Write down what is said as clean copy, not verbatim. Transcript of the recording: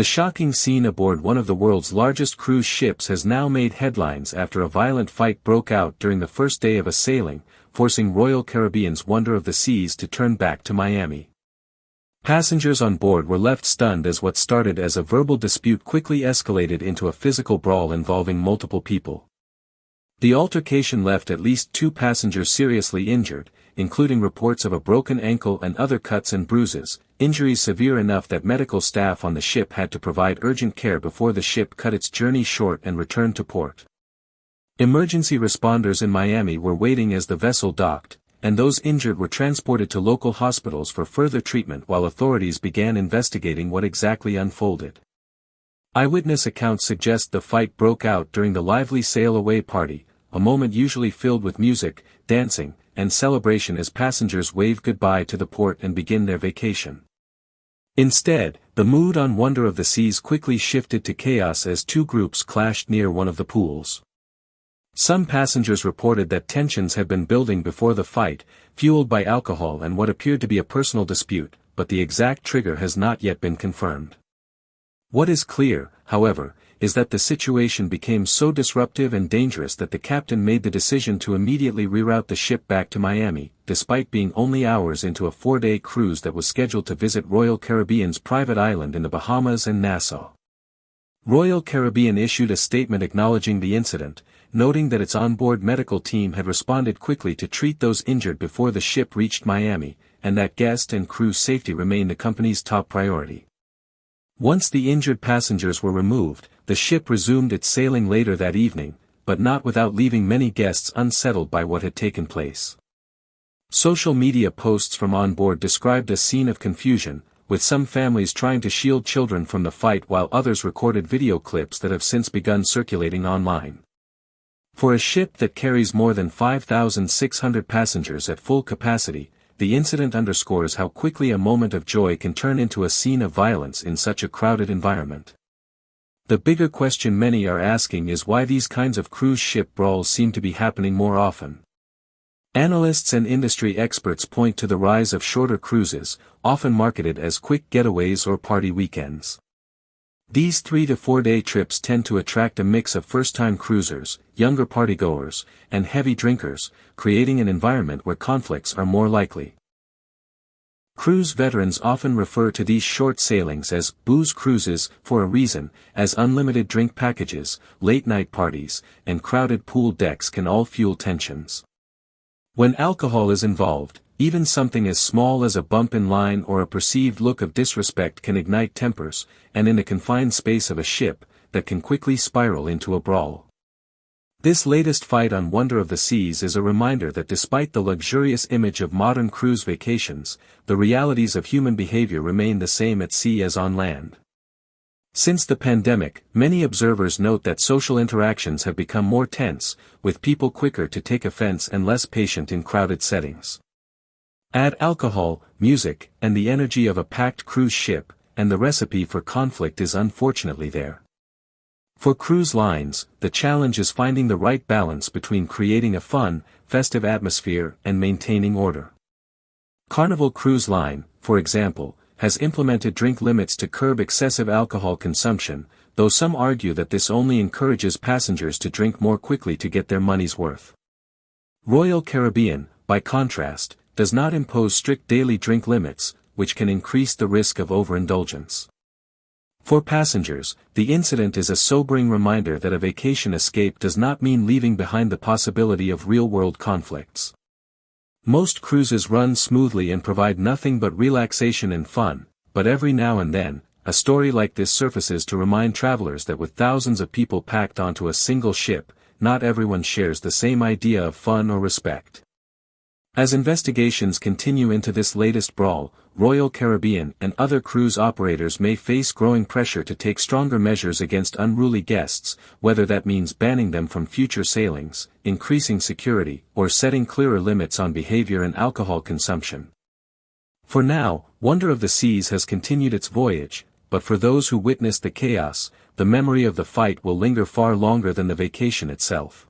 The shocking scene aboard one of the world's largest cruise ships has now made headlines after a violent fight broke out during the first day of a sailing, forcing Royal Caribbean's Wonder of the Seas to turn back to Miami. Passengers on board were left stunned as what started as a verbal dispute quickly escalated into a physical brawl involving multiple people. The altercation left at least 2 passengers seriously injured, including reports of a broken ankle and other cuts and bruises, injuries severe enough that medical staff on the ship had to provide urgent care before the ship cut its journey short and returned to port. Emergency responders in Miami were waiting as the vessel docked, and those injured were transported to local hospitals for further treatment while authorities began investigating what exactly unfolded. Eyewitness accounts suggest the fight broke out during the lively sail-away party, a moment usually filled with music, dancing, and celebration as passengers wave goodbye to the port and begin their vacation. Instead, the mood on Wonder of the Seas quickly shifted to chaos as 2 groups clashed near one of the pools. Some passengers reported that tensions had been building before the fight, fueled by alcohol and what appeared to be a personal dispute, but the exact trigger has not yet been confirmed. What is clear, however, is that the situation became so disruptive and dangerous that the captain made the decision to immediately reroute the ship back to Miami, despite being only hours into a 4-day cruise that was scheduled to visit Royal Caribbean's private island in the Bahamas and Nassau. Royal Caribbean issued a statement acknowledging the incident, noting that its onboard medical team had responded quickly to treat those injured before the ship reached Miami, and that guest and crew safety remained the company's top priority. Once the injured passengers were removed, the ship resumed its sailing later that evening, but not without leaving many guests unsettled by what had taken place. Social media posts from on board described a scene of confusion, with some families trying to shield children from the fight while others recorded video clips that have since begun circulating online. For a ship that carries more than 5,600 passengers at full capacity, the incident underscores how quickly a moment of joy can turn into a scene of violence in such a crowded environment. The bigger question many are asking is why these kinds of cruise ship brawls seem to be happening more often. Analysts and industry experts point to the rise of shorter cruises, often marketed as quick getaways or party weekends. These 3 to 4 day trips tend to attract a mix of first-time cruisers, younger partygoers, and heavy drinkers, creating an environment where conflicts are more likely. Cruise veterans often refer to these short sailings as booze cruises for a reason, as unlimited drink packages, late-night parties, and crowded pool decks can all fuel tensions. When alcohol is involved, even something as small as a bump in line or a perceived look of disrespect can ignite tempers, and in a confined space of a ship, that can quickly spiral into a brawl. This latest fight on Wonder of the Seas is a reminder that despite the luxurious image of modern cruise vacations, the realities of human behavior remain the same at sea as on land. Since the pandemic, many observers note that social interactions have become more tense, with people quicker to take offense and less patient in crowded settings. Add alcohol, music, and the energy of a packed cruise ship, and the recipe for conflict is unfortunately there. For cruise lines, the challenge is finding the right balance between creating a fun, festive atmosphere and maintaining order. Carnival Cruise Line, for example, has implemented drink limits to curb excessive alcohol consumption, though some argue that this only encourages passengers to drink more quickly to get their money's worth. Royal Caribbean, by contrast, does not impose strict daily drink limits, which can increase the risk of overindulgence. For passengers, the incident is a sobering reminder that a vacation escape does not mean leaving behind the possibility of real-world conflicts. Most cruises run smoothly and provide nothing but relaxation and fun, but every now and then, a story like this surfaces to remind travelers that with thousands of people packed onto a single ship, not everyone shares the same idea of fun or respect. As investigations continue into this latest brawl, Royal Caribbean and other cruise operators may face growing pressure to take stronger measures against unruly guests, whether that means banning them from future sailings, increasing security, or setting clearer limits on behavior and alcohol consumption. For now, Wonder of the Seas has continued its voyage, but for those who witnessed the chaos, the memory of the fight will linger far longer than the vacation itself.